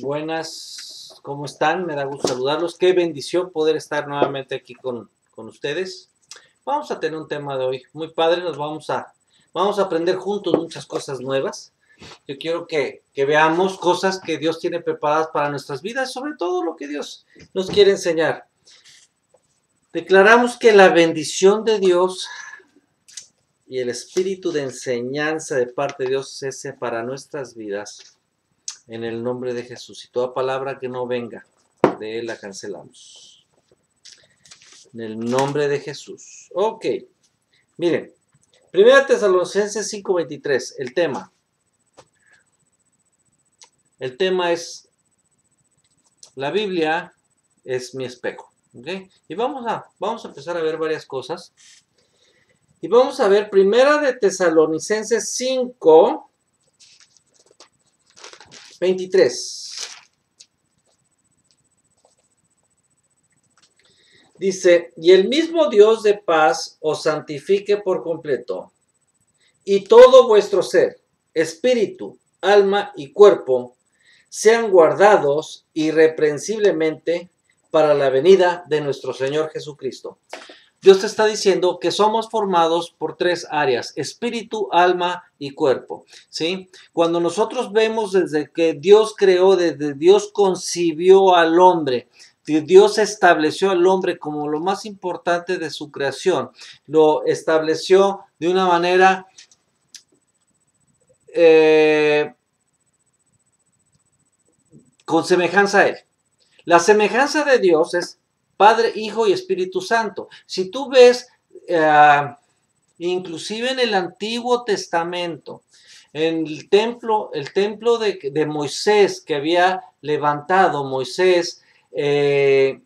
Buenas, ¿cómo están? Me da gusto saludarlos. Qué bendición poder estar nuevamente aquí con ustedes. Vamos a tener un tema de hoy muy padre. Vamos a aprender juntos muchas cosas nuevas. Yo quiero que veamos cosas que Dios tiene preparadas para nuestras vidas, sobre todo lo que Dios nos quiere enseñar. Declaramos que la bendición de Dios y el espíritu de enseñanza de parte de Dios es ese para nuestras vidas. En el nombre de Jesús. Y toda palabra que no venga de Él la cancelamos. En el nombre de Jesús. Ok. Miren. 1 Tesalonicenses 5:23. El tema. El tema es: la Biblia es mi espejo. ¿Ok? Y vamos a empezar a ver varias cosas. Y vamos a ver 1 Tesalonicenses 5:23. Dice, y el mismo Dios de paz os santifique por completo, y todo vuestro ser, espíritu, alma y cuerpo, sean guardados irreprensiblemente para la venida de nuestro Señor Jesucristo. Dios te está diciendo que somos formados por tres áreas: espíritu, alma y cuerpo, ¿sí? Cuando nosotros vemos desde que Dios creó, desde Dios concibió al hombre, Dios estableció al hombre como lo más importante de su creación, lo estableció de una manera con semejanza a él. La semejanza de Dios es Padre, Hijo y Espíritu Santo. Si tú ves, inclusive en el Antiguo Testamento, en el templo de Moisés que había levantado Moisés, en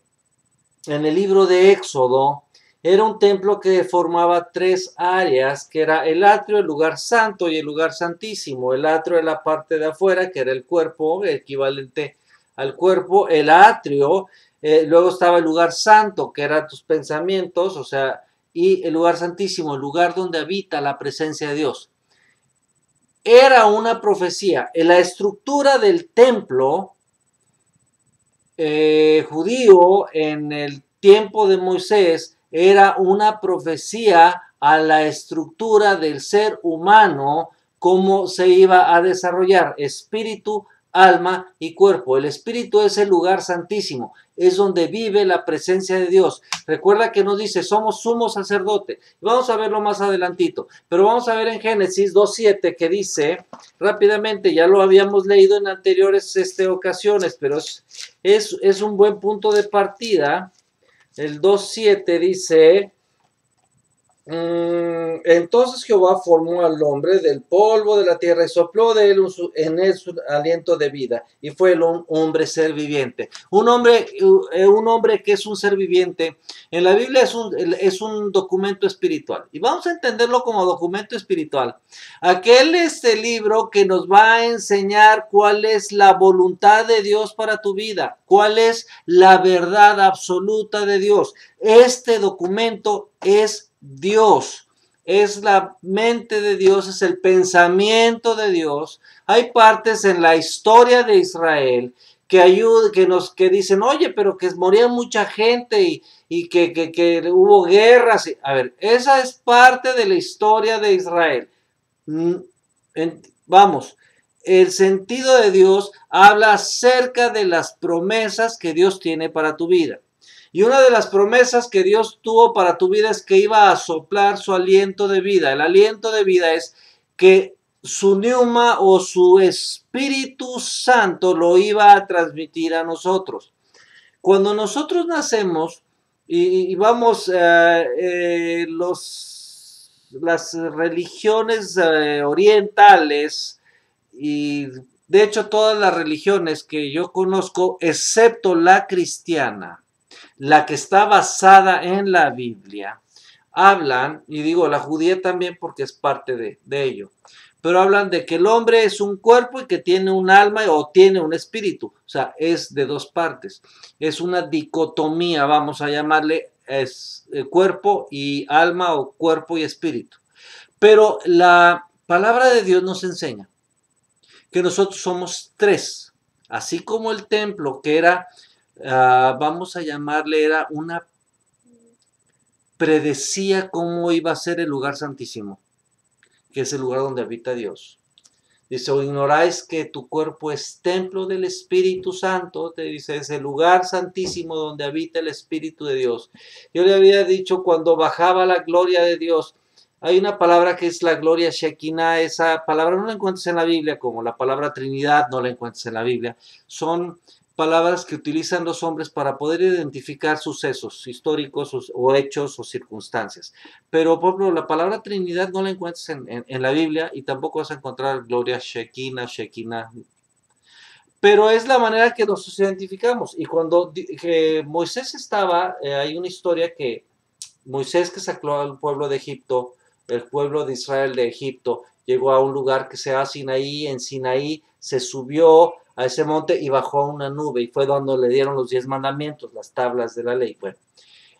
el libro de Éxodo, era un templo que formaba tres áreas, que era el atrio, el lugar santo y el lugar santísimo. El atrio era la parte de afuera, que era el cuerpo, equivalente al cuerpo. El atrio, luego estaba el lugar santo, que eran tus pensamientos, o sea, y el lugar santísimo, el lugar donde habita la presencia de Dios. Era una profecía. En la estructura del templo judío en el tiempo de Moisés era una profecía a la estructura del ser humano, cómo se iba a desarrollar: espíritu, alma y cuerpo. El espíritu es el lugar santísimo, es donde vive la presencia de Dios. Recuerda que nos dice, somos sumo sacerdote. Vamos a verlo más adelantito, pero vamos a ver en Génesis 2:7 que dice, rápidamente, ya lo habíamos leído en anteriores ocasiones, pero es un buen punto de partida. El 2:7 dice, entonces Jehová formó al hombre del polvo de la tierra y sopló de él en él su aliento de vida, y fue el hombre ser viviente. Un hombre que es un ser viviente en la Biblia es un documento espiritual, y vamos a entenderlo como documento espiritual. Aquel libro que nos va a enseñar cuál es la voluntad de Dios para tu vida, cuál es la verdad absoluta de Dios. Este documento es Dios, es la mente de Dios, es el pensamiento de Dios. Hay partes en la historia de Israel que dicen, oye, pero que moría mucha gente y que hubo guerras. A ver, esa es parte de la historia de Israel. Vamos, el sentido de Dios habla acerca de las promesas que Dios tiene para tu vida. Y una de las promesas que Dios tuvo para tu vida es que iba a soplar su aliento de vida. El aliento de vida es que su pneuma o su Espíritu Santo lo iba a transmitir a nosotros. Cuando nosotros nacemos y vamos, las religiones orientales, y de hecho todas las religiones que yo conozco, excepto la cristiana, la que está basada en la Biblia, hablan, y digo la judía también porque es parte de ello, pero hablan de que el hombre es un cuerpo y que tiene un alma o tiene un espíritu. O sea, es de dos partes. Es una dicotomía, vamos a llamarle, es cuerpo y alma o cuerpo y espíritu. Pero la palabra de Dios nos enseña que nosotros somos tres Así como el templo, que era, vamos a llamarle, era una, predecía cómo iba a ser el lugar santísimo, que es el lugar donde habita Dios. Dice, o ignoráis que tu cuerpo es templo del Espíritu Santo, te dice, es el lugar santísimo donde habita el Espíritu de Dios. Yo le había dicho cuando bajaba la gloria de Dios, hay una palabra que es la gloria Shekinah, esa palabra no la encuentras en la Biblia, como la palabra Trinidad no la encuentras en la Biblia, son palabras que utilizan los hombres para poder identificar sucesos históricos o hechos o circunstancias. Pero, por ejemplo, la palabra Trinidad no la encuentras en la Biblia y tampoco vas a encontrar gloria Shekinah, Shekinah. Pero es la manera que nos identificamos. Y cuando que Moisés estaba, hay una historia que Moisés que sacó al pueblo de Egipto, el pueblo de Israel de Egipto, llegó a un lugar que se llama Sinaí, en Sinaí se subió a ese monte y bajó a una nube y fue donde le dieron los 10 mandamientos, las tablas de la ley. Bueno,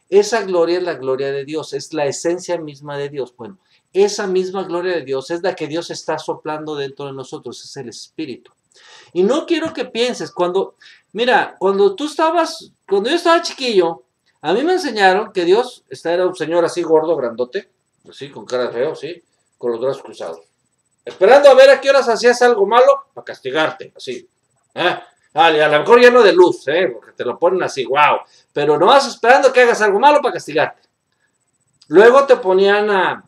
esa gloria es la gloria de Dios, es la esencia misma de Dios. Bueno, esa misma gloria de Dios es la que Dios está soplando dentro de nosotros, es el Espíritu. Y no quiero que pienses, mira, cuando yo estaba chiquillo, a mí me enseñaron que Dios era un señor así gordo, grandote, así, con cara de feo, sí, con los brazos cruzados. Esperando a ver a qué horas hacías algo malo para castigarte, así. A lo mejor lleno de luz, porque te lo ponen así, wow. Pero no vas esperando que hagas algo malo para castigarte. Luego te ponían a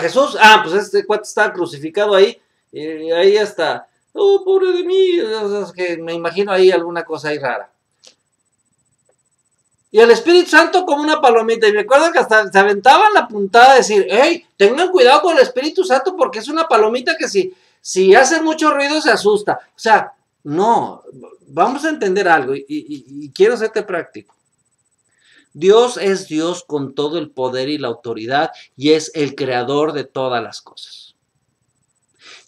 Jesús, pues este cuate estaba crucificado ahí, y ahí hasta, oh, pobre de mí, o sea, que me imagino ahí alguna cosa ahí rara. Y el Espíritu Santo como una palomita. Y me acuerdo que hasta se aventaban la puntada de decir, hey, tengan cuidado con el Espíritu Santo porque es una palomita que si hace mucho ruido se asusta. O sea, no, vamos a entender algo y quiero hacerte práctico. Dios es Dios con todo el poder y la autoridad y es el creador de todas las cosas.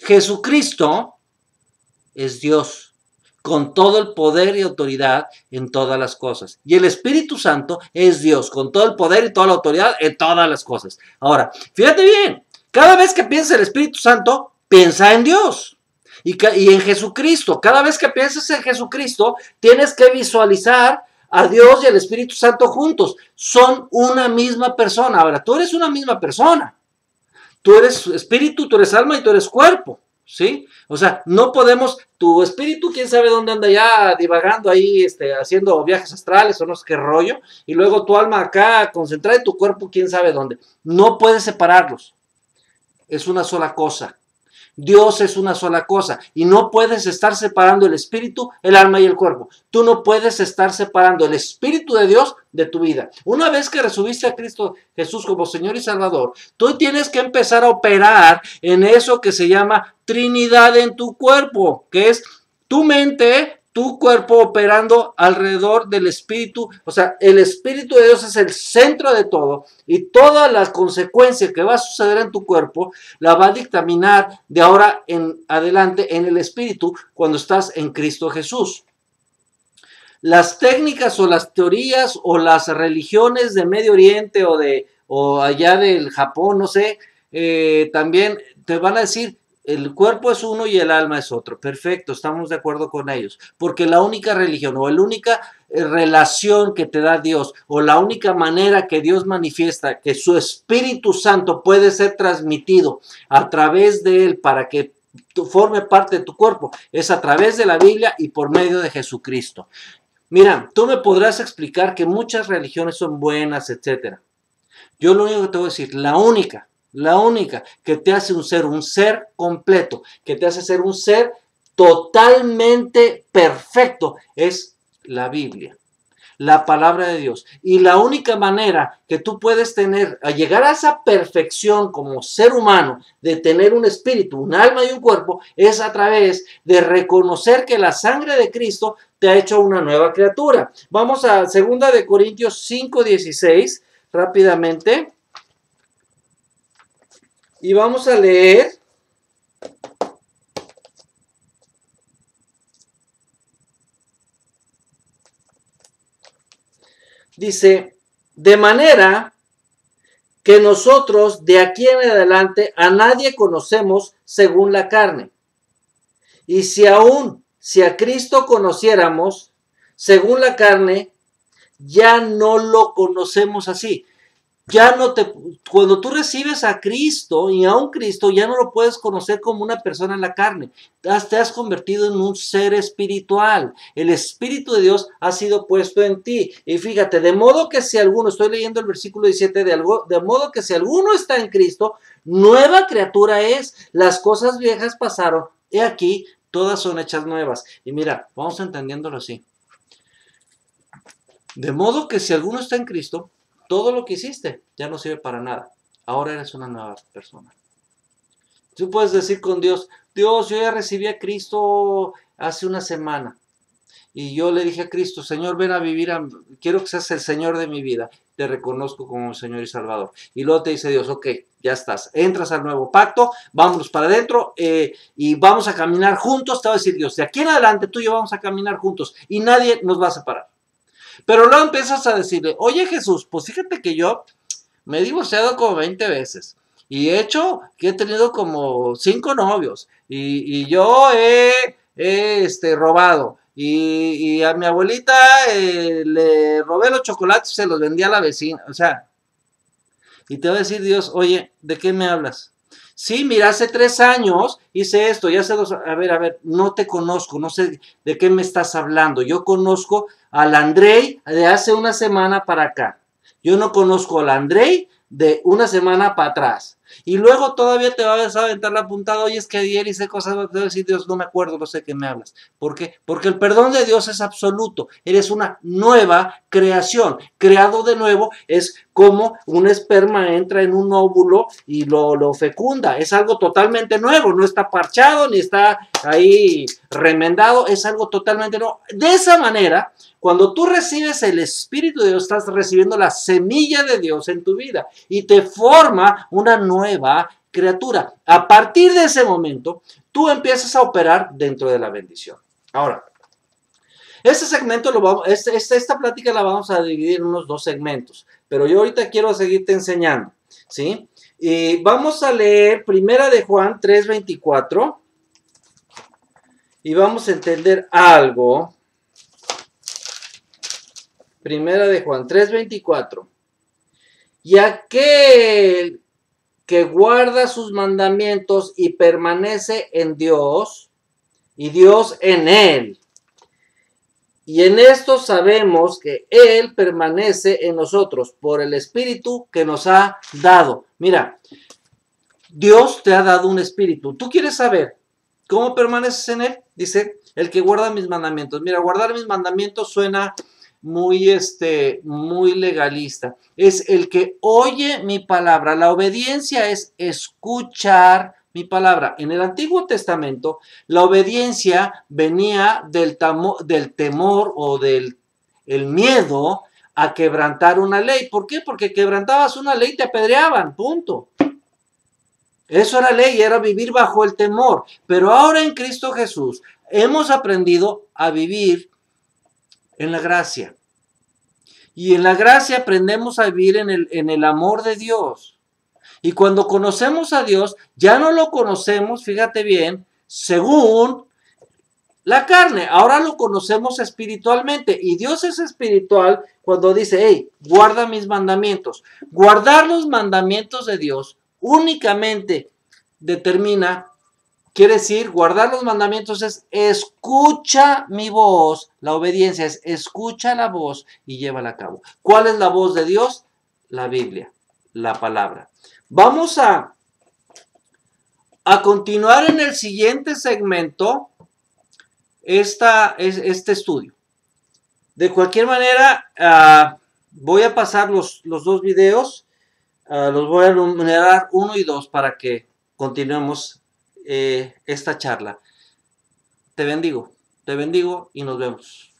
Jesucristo es Dios con todo el poder y autoridad en todas las cosas. Y el Espíritu Santo es Dios, con todo el poder y toda la autoridad en todas las cosas. Ahora, fíjate bien, cada vez que piensas en el Espíritu Santo, piensa en Dios y en Jesucristo. Cada vez que piensas en Jesucristo, tienes que visualizar a Dios y al Espíritu Santo juntos. Son una misma persona. Ahora, tú eres una misma persona. Tú eres espíritu, tú eres alma y tú eres cuerpo. ¿Sí? O sea, no podemos, tu espíritu, quién sabe dónde anda ya divagando ahí, haciendo viajes astrales o no sé qué rollo, y luego tu alma acá concentrada en tu cuerpo, quién sabe dónde. No puedes separarlos. Es una sola cosa. Dios es una sola cosa y no puedes estar separando el espíritu, el alma y el cuerpo. Tú no puedes estar separando el espíritu de Dios de tu vida. Una vez que recibiste a Cristo Jesús como Señor y Salvador, tú tienes que empezar a operar en eso que se llama Trinidad en tu cuerpo, que es tu mente, tu cuerpo operando alrededor del espíritu. O sea, el espíritu de Dios es el centro de todo y todas las consecuencias que va a suceder en tu cuerpo la va a dictaminar de ahora en adelante en el espíritu cuando estás en Cristo Jesús. Las técnicas o las teorías o las religiones de Medio Oriente o allá del Japón, no sé, también te van a decir el cuerpo es uno y el alma es otro. Perfecto, estamos de acuerdo con ellos. Porque la única religión o la única relación que te da Dios o la única manera que Dios manifiesta que su Espíritu Santo puede ser transmitido a través de él para que forme parte de tu cuerpo es a través de la Biblia y por medio de Jesucristo. Mira, tú me podrás explicar que muchas religiones son buenas, etcétera. Yo lo único que te voy a decir, la única que te hace un ser completo, que te hace ser un ser totalmente perfecto, es la Biblia, la palabra de Dios. Y la única manera que tú puedes tener, a llegar a esa perfección como ser humano, de tener un espíritu, un alma y un cuerpo, es a través de reconocer que la sangre de Cristo te ha hecho una nueva criatura. Vamos a 2 de Corintios 5:16, rápidamente. Y vamos a leer dice, de manera que nosotros de aquí en adelante a nadie conocemos según la carne. Y si aún si a Cristo conociéramos según la carne, ya no lo conocemos así. Cuando tú recibes a Cristo y a un Cristo, ya no lo puedes conocer como una persona en la carne. Te has convertido en un ser espiritual. El Espíritu de Dios ha sido puesto en ti. Y fíjate, de modo que si alguno, estoy leyendo el versículo 17, de modo que si alguno está en Cristo, nueva criatura es. Las cosas viejas pasaron. He aquí, todas son hechas nuevas. Y mira, vamos entendiéndolo así. De modo que si alguno está en Cristo, todo lo que hiciste ya no sirve para nada. Ahora eres una nueva persona. Tú puedes decir con Dios, Dios, yo ya recibí a Cristo hace una semana. Y yo le dije a Cristo, Señor, ven a vivir, quiero que seas el Señor de mi vida. Te reconozco como Señor y Salvador. Y luego te dice Dios, ok, ya estás. Entras al nuevo pacto, vámonos para adentro y vamos a caminar juntos. Te va a decir Dios, de aquí en adelante tú y yo vamos a caminar juntos y nadie nos va a separar. Pero luego empiezas a decirle, oye Jesús, pues fíjate que yo me he divorciado como 20 veces. Y he tenido como 5 novios. Y yo he robado. Y a mi abuelita le robé los chocolates y se los vendí a la vecina. O sea, y te va a decir Dios, oye, ¿de qué me hablas? Sí, mira, hace 3 años hice esto, y hace 2, a ver, no te conozco, no sé de qué me estás hablando. Yo conozco al Andrei de hace una semana para acá. Yo no conozco al Andrei de una semana para atrás. Y luego todavía te vas a aventar la puntada, oye, es que ayer hice cosas, te voy a decir, Dios, no me acuerdo, no sé qué me hablas. ¿Por qué? Porque el perdón de Dios es absoluto. Eres una nueva creación. Creado de nuevo es como un esperma entra en un óvulo y lo fecunda. Es algo totalmente nuevo, no está parchado ni está ahí remendado, es algo totalmente nuevo. De esa manera, cuando tú recibes el Espíritu de Dios, estás recibiendo la semilla de Dios en tu vida y te forma una nueva criatura. A partir de ese momento, tú empiezas a operar dentro de la bendición. Ahora, este segmento esta plática la vamos a dividir en unos 2 segmentos, pero yo ahorita quiero seguirte enseñando, ¿sí? Y vamos a leer Primera de Juan 3:24 y vamos a entender algo. Primera de Juan 3:24. Y aquel que guarda sus mandamientos y permanece en Dios, y Dios en él. Y en esto sabemos que Él permanece en nosotros por el Espíritu que nos ha dado. Mira, Dios te ha dado un Espíritu. ¿Tú quieres saber cómo permaneces en Él? Dice, el que guarda mis mandamientos. Mira, guardar mis mandamientos suena muy legalista. Es el que oye mi palabra. La obediencia es escuchar mi palabra. En el Antiguo Testamento, la obediencia venía del temor o del miedo a quebrantar una ley. ¿Por qué? Porque quebrantabas una ley y te apedreaban, punto. Eso era ley, era vivir bajo el temor. Pero ahora en Cristo Jesús hemos aprendido a vivir en la gracia. Y en la gracia aprendemos a vivir en el amor de Dios. Y cuando conocemos a Dios, ya no lo conocemos, fíjate bien, según la carne. Ahora lo conocemos espiritualmente. Y Dios es espiritual cuando dice, hey, guarda mis mandamientos. Guardar los mandamientos de Dios únicamente determina, quiere decir, guardar los mandamientos es escucha mi voz. La obediencia es escucha la voz y llévala a cabo. ¿Cuál es la voz de Dios? La Biblia, la palabra. Vamos a continuar en el siguiente segmento este estudio. De cualquier manera, voy a pasar los 2 videos. Los voy a enumerar 1 y 2 para que continuemos esta charla. Te bendigo y nos vemos.